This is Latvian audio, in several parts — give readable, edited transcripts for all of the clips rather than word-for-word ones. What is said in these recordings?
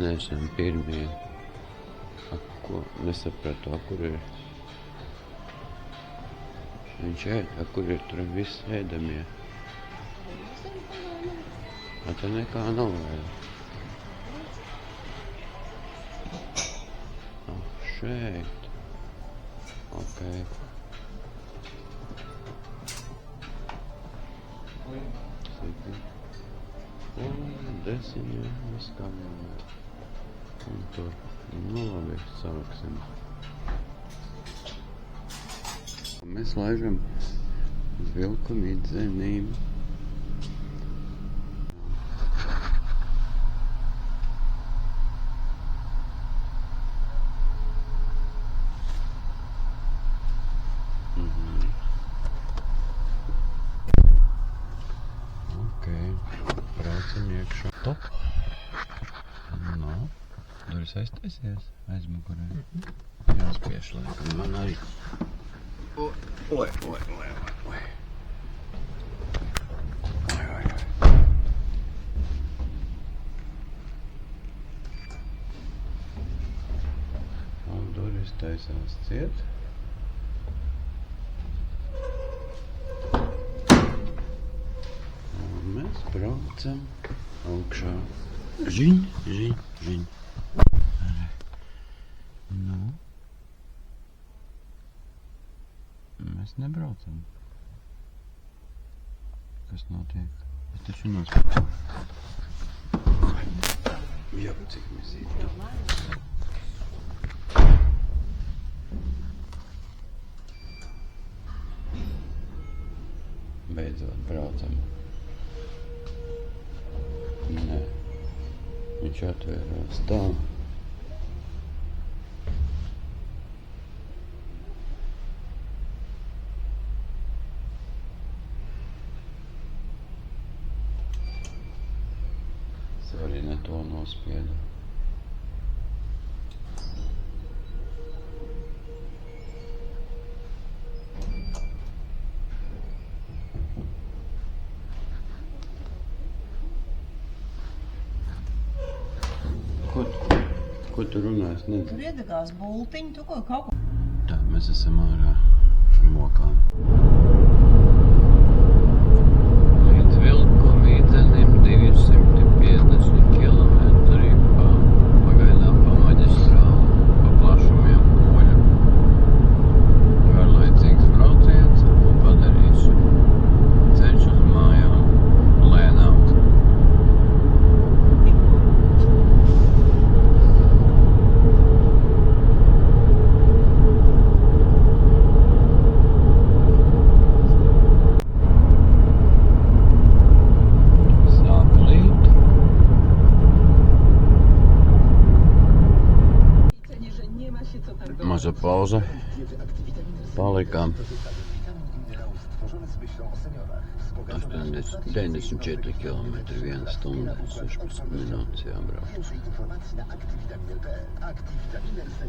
neesam pirmie. Ko nesapratu, kur ir. Viņš ēd, kur ir tur viss ēdamie. Te nekā nav vēl. Šeit. Ok. Un desiņa viskām. Un tur. Nu labi, saliksim. Mēs laižam uz vilku vidzenīm. Ok, braucam iekšā. Top. No, durvis aiztaisies aizmugurē. Jāspiež laikam man arī. Oi. Un durvis taisās ciet. Un mēs braucam augšā. Žiņ. Nu. Mēs nebraucam. Kas notiek? Es taču nospēju. Jā, cik mēs īstenībā. Beidzot braucam. Nē. Viņš atvērās tā. Arī ne to nospiedu. Ko tu runā? Es nezinu. Tur iedegās bultiņi, tu kaut ko. Tā, mēs esam ārā mokām. Līdz vilku mīdzenim 250 kilometri pagaidām pa maģistrālu, pa plašumiem poļu. Garlaicīgs brauciens, ko padarīšu. Ceļš uz mājām lēnām. Maza pauze. Palikām 94 km, 1 stunda, 16 minūtes jābrauc.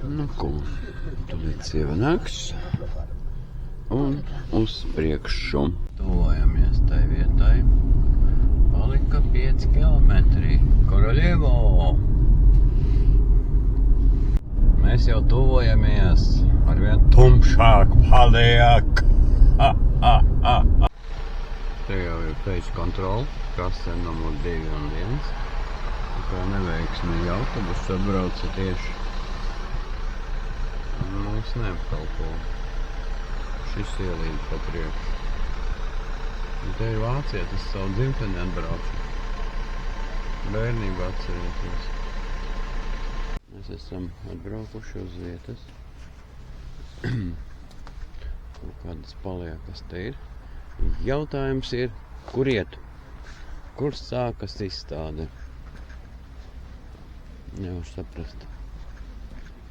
Nu ko, tad sieva nāks un uz priekšu. Tuvojamies tai vietai. Palika 5 km. Koroļevo! Mēs jau tuvojamies, arvien tumšāk paliek. Te jau ir page control, kase numur 2 un 1. Kā neveiksmīgi autobus atbrauca tieši. Mums neapkalpo. Šis ielīd pa priekšu. Te ir Vācija, tas savu dzimteni atbraucu. Bērnību atcerieties. Mēs esam atbraukuši uz vietas. Kaut kādas paliekas te ir. Jautājums ir, kur iet? Kur sākas izstāde? Nevar saprast.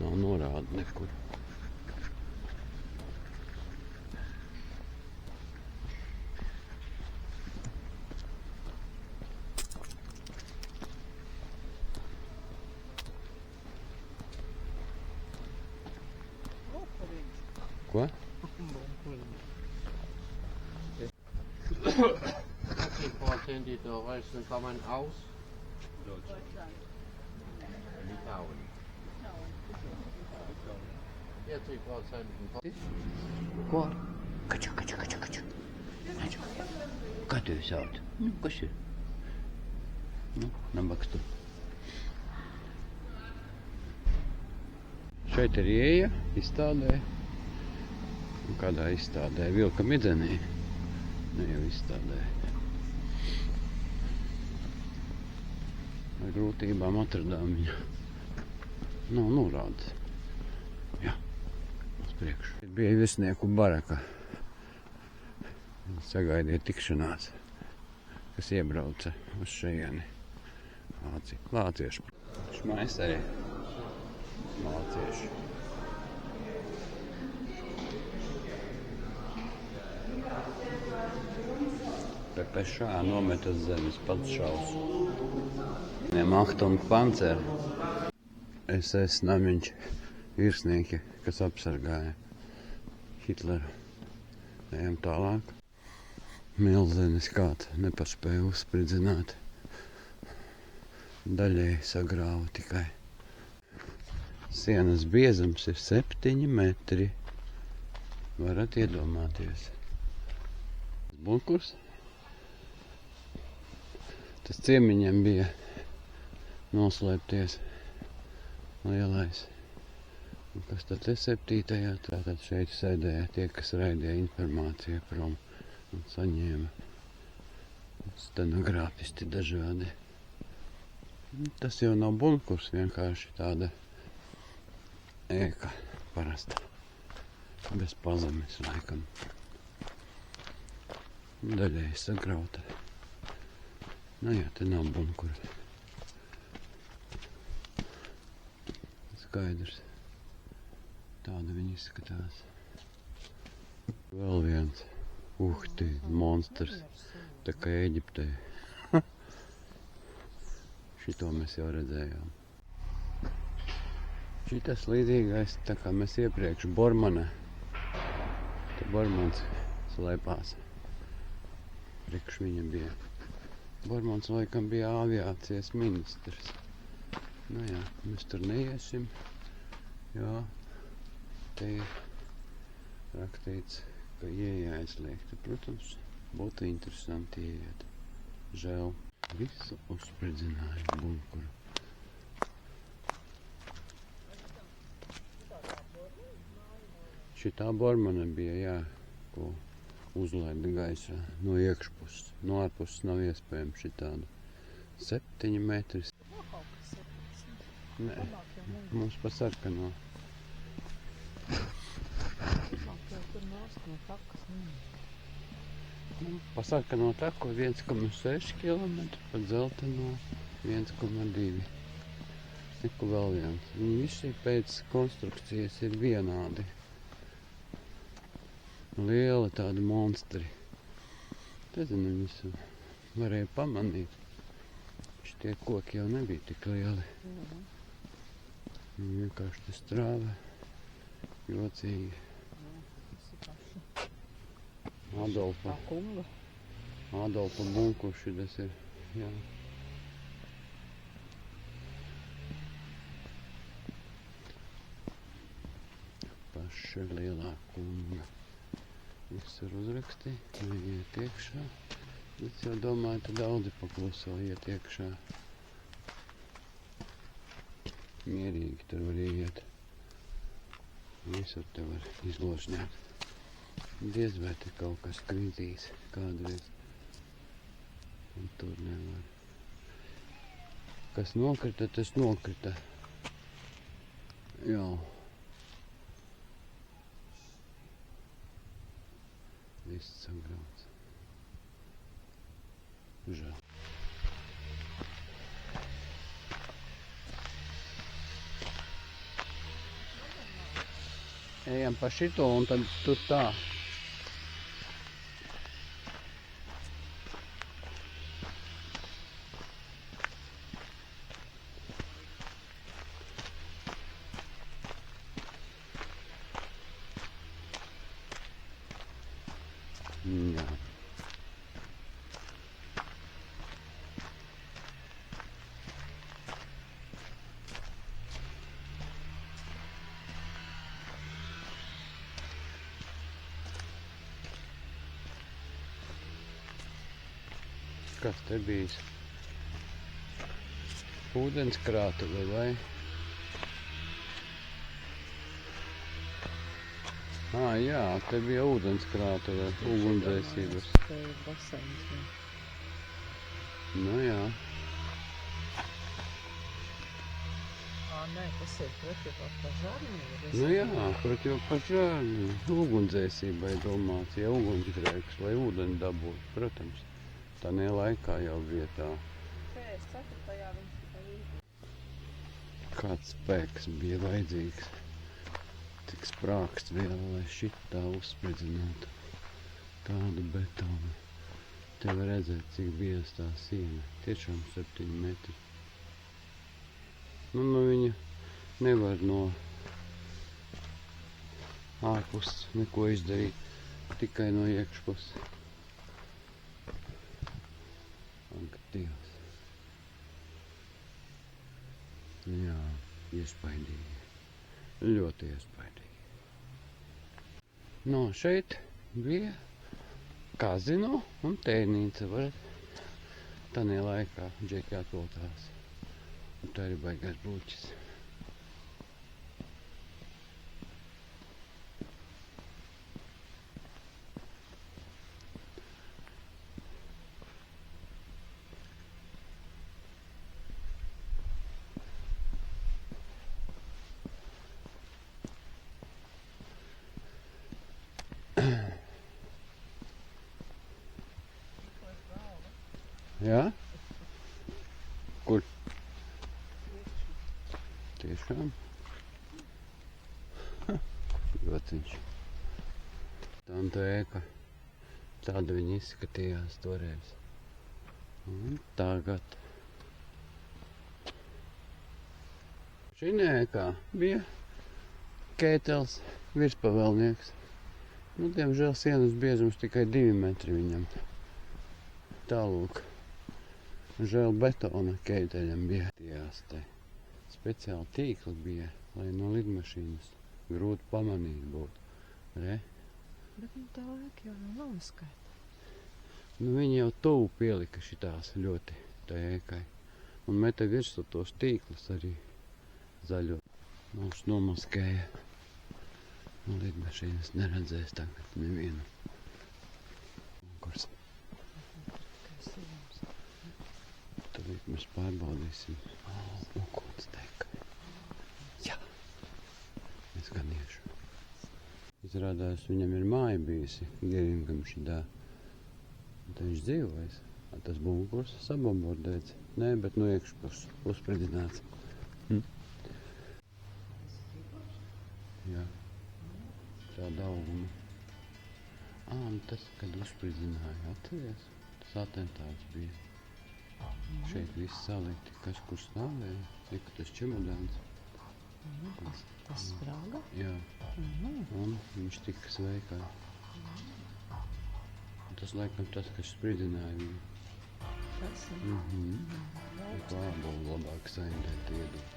Nav norāda nekur. Ko? Importieren die da, weißt du, kann man aus? Deutschland. Ko? Kaču. Kaču. Kā tevi sauc? Nu, kas ir? Nu, nabakstu. Šeit ir ieeja izstādē. Un kādā izstādē? Vilka midzenī. Ne jau izstādē. Ar grūtībām atradām viņu. Nav norādes. Jā, uz priekšu. Bija viesnieku baraka. Sagaidīja tikšanās, kas iebrauca uz šejieni. Vācieši. Šmaisteri. Vācieši. PPŠ nometa uz zemes pats šaus. Achtung Panzer. SS namiņš virsnieki, kas apsargāja Hitleru. Ejam tālāk. Milzenis kāds nepaspēja uzspridzināt. Daļēji sagrāva tikai. Sienas biezums ir 7 metri. Varat iedomāties. Bunkurs. Tas ciemiņiem bija noslēpties lielais. Un kas tad ir 7. Tātad šeit sēdēja tie, kas raidīja informāciju prom un saņēma stenogrāfisti dažādi. Tas jau nav bunkurs, vienkārši tāda ēka parasta. Bez pazemes, laikam. Daļēji sagrauta. Nu jā, te nav bunkura. Skaidrs. Tāda viņi izskatās. Vēl viens. Uhti, monstrs. Tā kā Eģiptē. Šito mēs jau redzējām. Šitas līdzīgais, tā kā mēs iepriekš Bormana. Te Bormans slēpās. Priekš viņa bija. Bormans laikam bija aviācijas ministrs. Nu jā, mēs tur neiesim, jo te ir rakstīts, ka ieeja aizliegta. Protams, būtu interesanti ieiet. Žēl, visu uzspridzināja bunkuru. Šitā Bormana bija, jā, ko uzlaida gaisā no iekšpuses. No ārpuses nav iespējams šitādu. 7 metri. Nē, mums pa sarkano. Pa sarkano taku 1,6 km, pa dzelteno 1,2. Neko vēl viens. Viņi visi pēc konstrukcijas ir vienādi. Lieli tādi monstri. Tezinu, viņus varēja pamanīt. Šitie koki jau nebija tik lieli. Viņi vienkārši te strāva. Jocīgi. Adolfa bunkurs šitas ir. Jā. Paša lielā kunga. Visur uzrakstīt, neiet iekšā. Es jau domāju, ka daudzi pakluso iet iekšā. Mierīgi tur var iet. Visur te var izložņāt. Diez vai te kaut kas krītīs kādreiz. Un tur nevar. Kas nokrita, tas nokrita. Jā. Viss sagrauts. Žēl. Ejam pa šito un tad tur tā. Jā. Kas te bijis? Ūdenskrātuve vai? Jā, te bija ūdenskrātuve, ugunsdzēsības. Te ir baseins. Nu jā. Nē, tas ir protivpažārnība. Nu jā, protivpažārnība. Ugunsdzēsībai domāts, ja ugunsgrēks, lai ūdeni dabūtu, protams. Tanī laikā jau bija tā. 54. viņš tikai īsti. Kāds spēks bija vajadzīgs. Tik sprākst viela, lai šitā uzspridzinātu tādu betonu. Te var redzēt, cik bieza tā siena. Tiešām 7 metri. Nu viņa nevar no ārpuses neko izdarīt, tikai no iekšpuses. Ak, Dievs. Jā, iespaidīgi. Ļoti iespaidīgi. No, šeit bija kazino un tēnīca. Varat tanī laikā džeki atpūtās. Un tā ir baigās būķis. Jā? Kur? Tiešām? Jociņš. Tanta ēka. Tāda viņa izskatījās toreiz. Un tagad. Šī ēkā bija Keitels, virspavēlnieks. Nu, diemžēl sienas biezums tikai 2 metri viņam. Tālūk. Žēl betona Keiteļam bija. Tījās te. Speciāli tīkli bija, lai no lidmašīnas grūti pamanīt būtu. Re? Bet tā laika jau nav skaita. Nu, viņi jau tuvu pielika šitās ļoti tai ēkai. Un meta virsū tos tīklus arī zaļo. Mums nomaskēja. No lidmašīnas neredzēs tagad nevienu. Kurs. Tad mēs pārbaudīsim. Ugunsdega. Jā. Es gan iešu. Izrādās, viņam ir māja bijusi Geringam šidā. Tad viņš dzīvojas. Tas bunkurs sabombordēts. Nē, bet no iekšpus uzspridzināts. Jā. Tāda auguma. Un tas, kad uzspridzināja, atceries? Tas atentāts bija. Šeit viss salikti, kas kur stāvēja, cik tas čemodāns. Tas sprāga? Jā. Un viņš tika sveikā. Tas laikam tas, kas spridzināja viņu. Tas ir. Klābolu labāk saindēt iedot.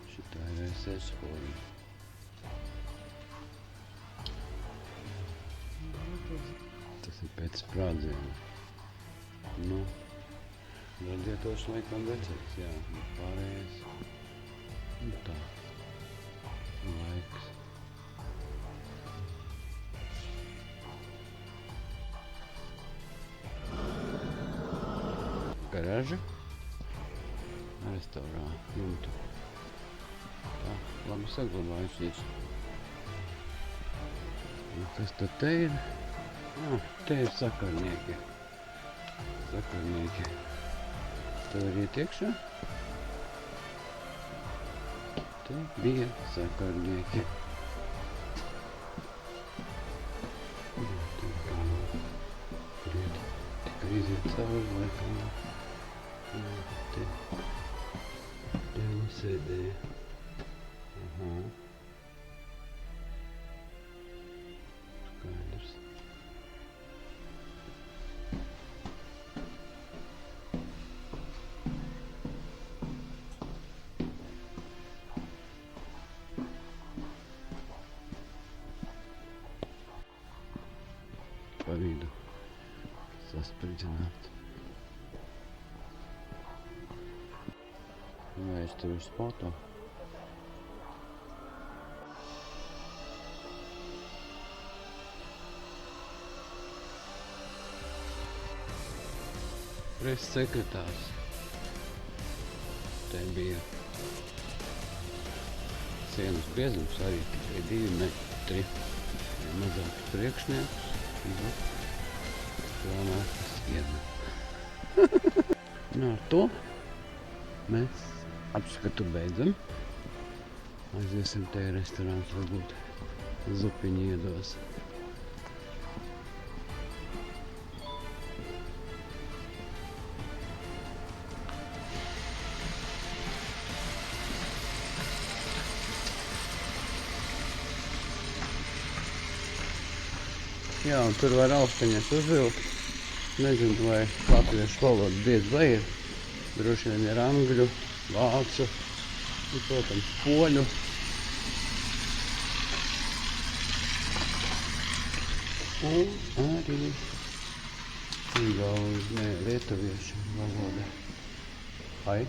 Šitā ir SS forma. Tas ir pēc sprādziena. Nu, radiators laikam vecais, jā. Pārējais. Nu tā. Laiks. Garaža. Restaurā jumtu. Tā, labi saglabājusies. Un kas tad te ir? Te ir sakarnieki. Sakarnieki. Te var iet iekšā. Te bija sakarnieki. Tikai iziet cauri laikam. Te viņi sēdēja. Skaidrs. pa vidu saspridzināt. Vai es tur uz foto? Preses sekretārs. Te bija sienas biezums arī tikai 2 metri. Ja mazāks priekšnieks, nu, planāka siena. Nu, ar to mēs apskatu beidzam. Aiziesim te restorāns, varbūt zupiņu iedos. Jā, un tur var austiņas uzvilkt. Nezinu, vai latviešu valoda diez vai ir. Droši vien ir angļu, vācu, un, protams, poļu. Un arī lietuviešu valoda. Hai!